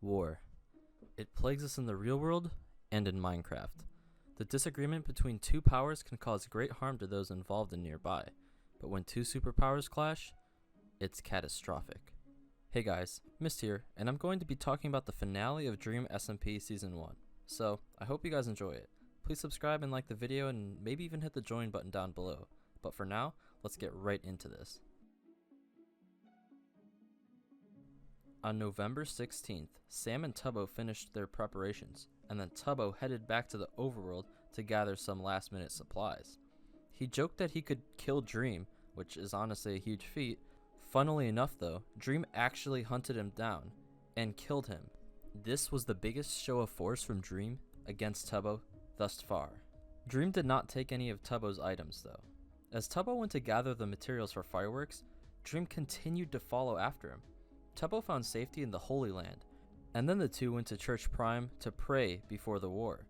War. It plagues us in the real world and in Minecraft. The disagreement between two powers can cause great harm to those involved and nearby, but when two superpowers clash, it's catastrophic. Hey guys, MystS here, and I'm going to be talking about the finale of Dream SMP Season 1. So, I hope you guys enjoy it. Please subscribe and like the video and maybe even hit the join button down below. But for now, let's get right into this. On November 16th, Sam and Tubbo finished their preparations, and then Tubbo headed back to the overworld to gather some last-minute supplies. He joked that he could kill Dream, which is honestly a huge feat. Funnily enough though, Dream actually hunted him down and killed him. This was the biggest show of force from Dream against Tubbo thus far. Dream did not take any of Tubbo's items though. As Tubbo went to gather the materials for fireworks, Dream continued to follow after him. Tubbo found safety in the Holy Land, and then the two went to Church Prime to pray before the war.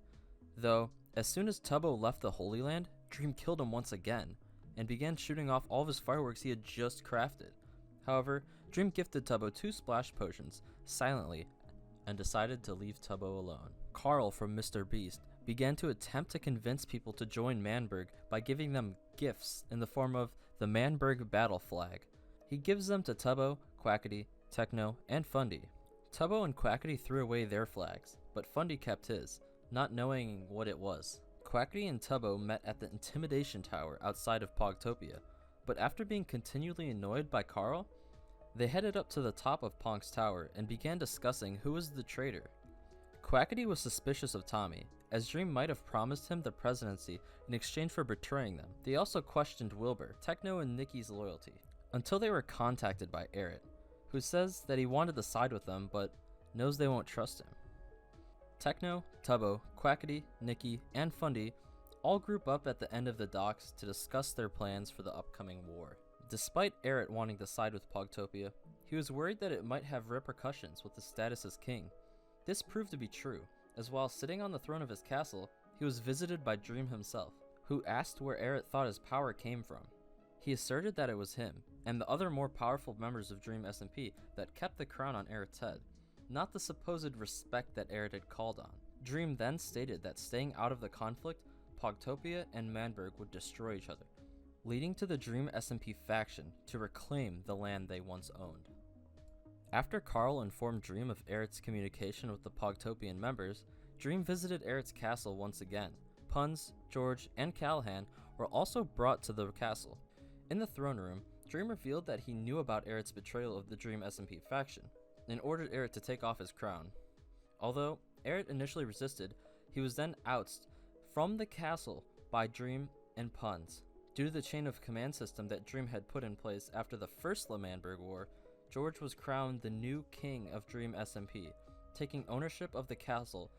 Though, as soon as Tubbo left the Holy Land, Dream killed him once again, and began shooting off all of his fireworks he had just crafted. However, Dream gifted Tubbo 2 splash potions, silently, and decided to leave Tubbo alone. Carl from Mr. Beast began to attempt to convince people to join Lmanberg by giving them gifts in the form of the Lmanberg battle flag. He gives them to Tubbo, Quackity, Techno, and Fundy. Tubbo and Quackity threw away their flags, but Fundy kept his, not knowing what it was. Quackity and Tubbo met at the Intimidation Tower outside of Pogtopia, but after being continually annoyed by Carl, they headed up to the top of Ponk's tower and began discussing who was the traitor. Quackity was suspicious of Tommy, as Dream might have promised him the presidency in exchange for betraying them. They also questioned Wilbur, Techno, and Nikki's loyalty, until they were contacted by Eret, who says that he wanted to side with them but knows they won't trust him. Techno, Tubbo, Quackity, Nikki, and Fundy all group up at the end of the docks to discuss their plans for the upcoming war. Despite Eret wanting to side with Pogtopia, he was worried that it might have repercussions with his status as king. This proved to be true, as while sitting on the throne of his castle, he was visited by Dream himself, who asked where Eret thought his power came from. He asserted that it was him, and the other more powerful members of Dream SMP that kept the crown on Eret's head, not the supposed respect that Eret had called on. Dream then stated that staying out of the conflict, Pogtopia and Lmanberg would destroy each other, leading to the Dream SMP faction to reclaim the land they once owned. After Carl informed Dream of Eret's communication with the Pogtopian members, Dream visited Eret's castle once again. Puns, George, and Callahan were also brought to the castle. In the throne room, Dream revealed that he knew about Eret's betrayal of the Dream SMP faction, and ordered Eret to take off his crown. Although Eret initially resisted, he was then ousted from the castle by Dream and Puns. Due to the chain of command system that Dream had put in place after the first Lmanberg War, George was crowned the new king of Dream SMP, taking ownership of the castle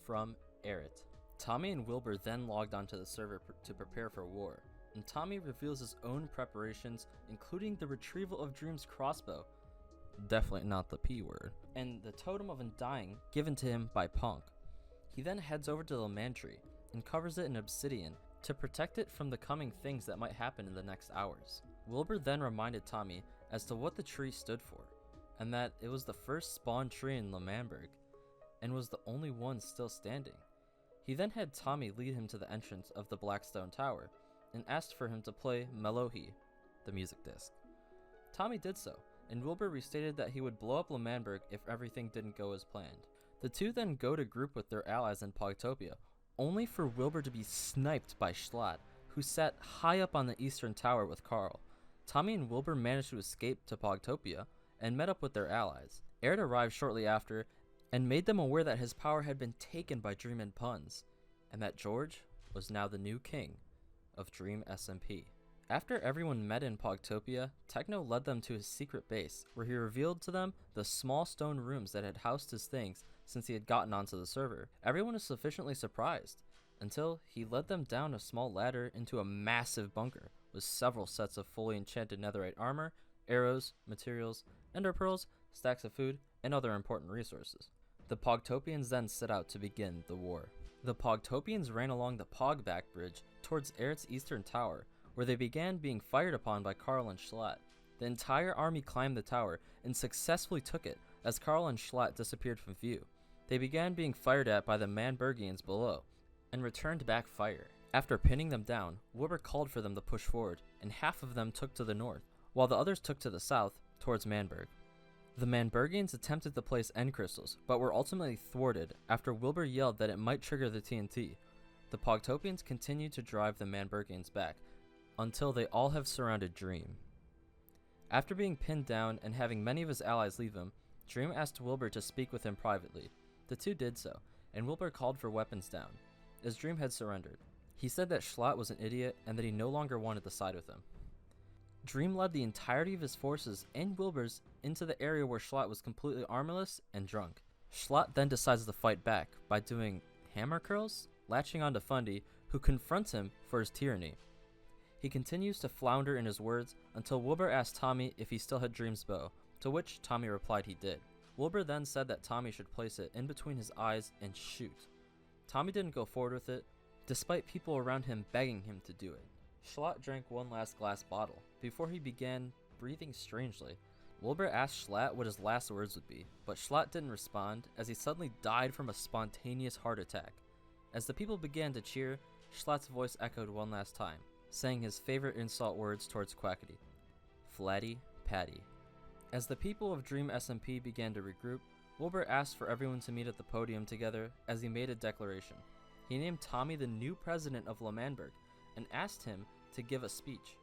from Eret. Tommy and Wilbur then logged onto the server to prepare for war, and Tommy reveals his own preparations, including the retrieval of Dream's crossbow, definitely not the P word, and the totem of undying given to him by Ponk. He then heads over to the man tree and covers it in obsidian to protect it from the coming things that might happen in the next hours. Wilbur then reminded Tommy as to what the tree stood for, and that it was the first spawn tree in Lmanberg, and was the only one still standing. He then had Tommy lead him to the entrance of the Blackstone Tower, and asked for him to play Melohi, the music disc. Tommy did so, and Wilbur restated that he would blow up Lmanberg if everything didn't go as planned. The two then go to group with their allies in Pogtopia, only for Wilbur to be sniped by Schlatt, who sat high up on the eastern tower with Carl. Tommy and Wilbur managed to escape to Pogtopia and met up with their allies. Eret arrived shortly after and made them aware that his power had been taken by Dream and Puns, and that George was now the new king of Dream SMP. After everyone met in Pogtopia, Techno led them to his secret base, where he revealed to them the small stone rooms that had housed his things since he had gotten onto the server. Everyone was sufficiently surprised, until he led them down a small ladder into a massive bunker, with several sets of fully enchanted netherite armor, arrows, materials, ender pearls, stacks of food, and other important resources. The Pogtopians then set out to begin the war. The Pogtopians ran along the Pogback Bridge towards Eret's eastern tower, where they began being fired upon by Carl and Schlatt. The entire army climbed the tower and successfully took it, as Carl and Schlatt disappeared from view. They began being fired at by the Lmanbergians below, and returned back fire. After pinning them down, Wilbur called for them to push forward, and half of them took to the north, while the others took to the south, towards Lmanberg. The Lmanbergians attempted to place end crystals, but were ultimately thwarted after Wilbur yelled that it might trigger the TNT. The Pogtopians continued to drive the Lmanbergians back, until they all have surrounded Dream. After being pinned down and having many of his allies leave him, Dream asked Wilbur to speak with him privately. The two did so, and Wilbur called for weapons down, as Dream had surrendered. He said that Schlatt was an idiot and that he no longer wanted to side with him. Dream led the entirety of his forces and Wilbur's into the area where Schlatt was completely armorless and drunk. Schlatt then decides to fight back by doing hammer curls, latching onto Fundy, who confronts him for his tyranny. He continues to flounder in his words until Wilbur asked Tommy if he still had Dream's bow, to which Tommy replied he did. Wilbur then said that Tommy should place it in between his eyes and shoot. Tommy didn't go forward with it, despite people around him begging him to do it. Schlatt drank one last glass bottle before he began breathing strangely. Wilbur asked Schlatt what his last words would be, but Schlatt didn't respond as he suddenly died from a spontaneous heart attack. As the people began to cheer, Schlatt's voice echoed one last time, saying his favorite insult words towards Quackity: Flatty Patty. As the people of Dream SMP began to regroup, Wilbur asked for everyone to meet at the podium together as he made a declaration. He named Tommy the new president of Lmanberg and asked him to give a speech.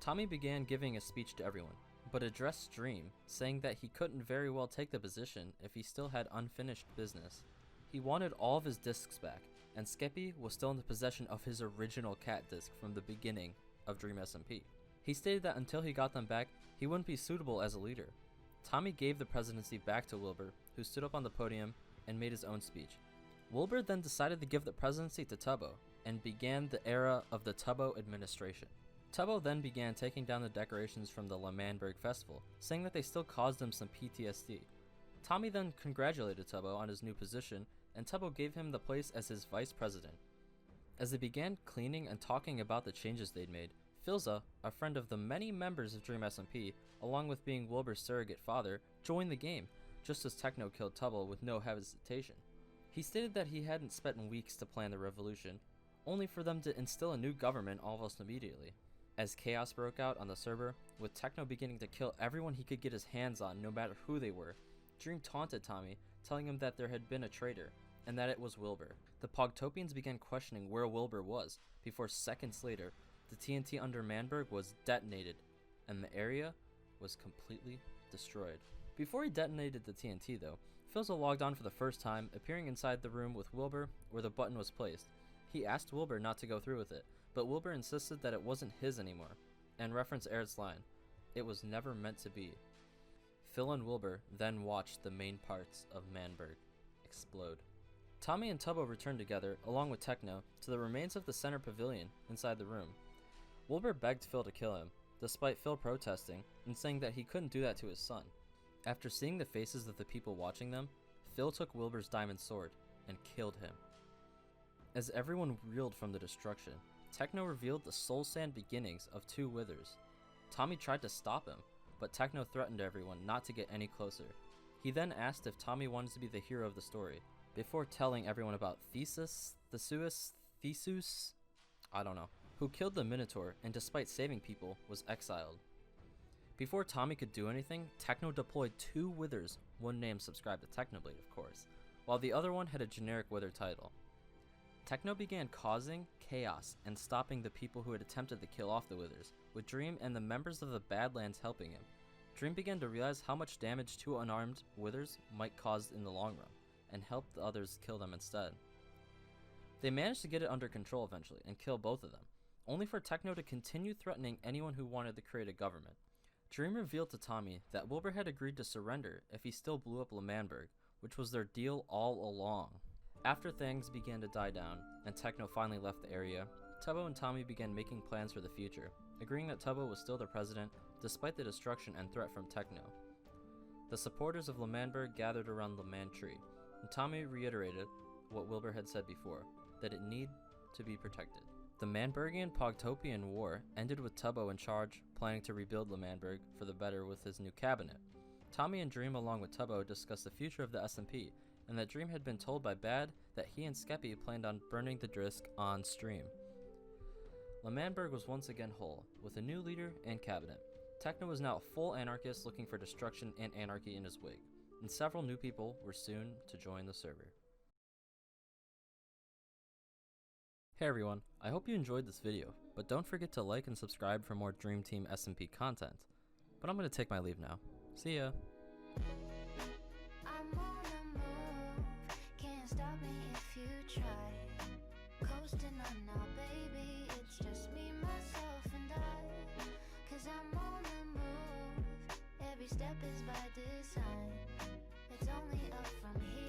Tommy began giving a speech to everyone, but addressed Dream, saying that he couldn't very well take the position if he still had unfinished business. He wanted all of his discs back, and Skeppy was still in the possession of his original cat disc from the beginning of Dream SMP. He stated that until he got them back, he wouldn't be suitable as a leader. Tommy gave the presidency back to Wilbur, who stood up on the podium and made his own speech. Wilbur then decided to give the presidency to Tubbo, and began the era of the Tubbo administration. Tubbo then began taking down the decorations from the Lmanberg festival, saying that they still caused him some PTSD. Tommy then congratulated Tubbo on his new position, and Tubbo gave him the place as his vice president. As they began cleaning and talking about the changes they'd made, Filza, a friend of the many members of Dream SMP, along with being Wilbur's surrogate father, joined the game, just as Techno killed Tubbo with no hesitation. He stated that he hadn't spent weeks to plan the revolution, only for them to instill a new government almost immediately. As chaos broke out on the server, with Techno beginning to kill everyone he could get his hands on no matter who they were, Dream taunted Tommy, telling him that there had been a traitor, and that it was Wilbur. The Pogtopians began questioning where Wilbur was, before seconds later, the TNT under Lmanberg was detonated, and the area was completely destroyed. Before he detonated the TNT though, Filza logged on for the first time, appearing inside the room with Wilbur where the button was placed. He asked Wilbur not to go through with it, but Wilbur insisted that it wasn't his anymore, and referenced Eret's line, "It was never meant to be." Phil and Wilbur then watched the main parts of Lmanberg explode. Tommy and Tubbo returned together, along with Techno, to the remains of the center pavilion inside the room. Wilbur begged Phil to kill him, despite Phil protesting and saying that he couldn't do that to his son. After seeing the faces of the people watching them, Phil took Wilbur's diamond sword and killed him. As everyone reeled from the destruction, Techno revealed the soul sand beginnings of two withers. Tommy tried to stop him, but Techno threatened everyone not to get any closer. He then asked if Tommy wanted to be the hero of the story, before telling everyone about Theseus, who killed the Minotaur and despite saving people, was exiled. Before Tommy could do anything, Techno deployed two withers, one name subscribed to Technoblade of course, while the other one had a generic wither title. Techno began causing chaos and stopping the people who had attempted to kill off the withers, with Dream and the members of the Badlands helping him. Dream began to realize how much damage two unarmed withers might cause in the long run, and helped the others kill them instead. They managed to get it under control eventually, and kill both of them, only for Techno to continue threatening anyone who wanted to create a government. Dream revealed to Tommy that Wilbur had agreed to surrender if he still blew up Lmanberg, which was their deal all along. After things began to die down, and Techno finally left the area, Tubbo and Tommy began making plans for the future, agreeing that Tubbo was still their president, despite the destruction and threat from Techno. The supporters of Lmanberg gathered around the Man Tree, and Tommy reiterated what Wilbur had said before, that it need to be protected. The Lmanbergian-Pogtopian War ended with Tubbo in charge, planning to rebuild Lmanberg for the better with his new cabinet. Tommy and Dream along with Tubbo discussed the future of the SMP, and that Dream had been told by Bad that he and Skeppy planned on burning the disk on stream. Lmanberg was once again whole, with a new leader and cabinet. Techno was now a full anarchist looking for destruction and anarchy in his wake, and several new people were soon to join the server. Hey everyone, I hope you enjoyed this video, but don't forget to like and subscribe for more Dream Team SMP content. But I'm going to take my leave now. See ya! I'm on the move, can't stop me if you try. Coasting on now, baby, it's just me, myself, and I. 'Cause I'm on the move, every step is by design. It's only up from here.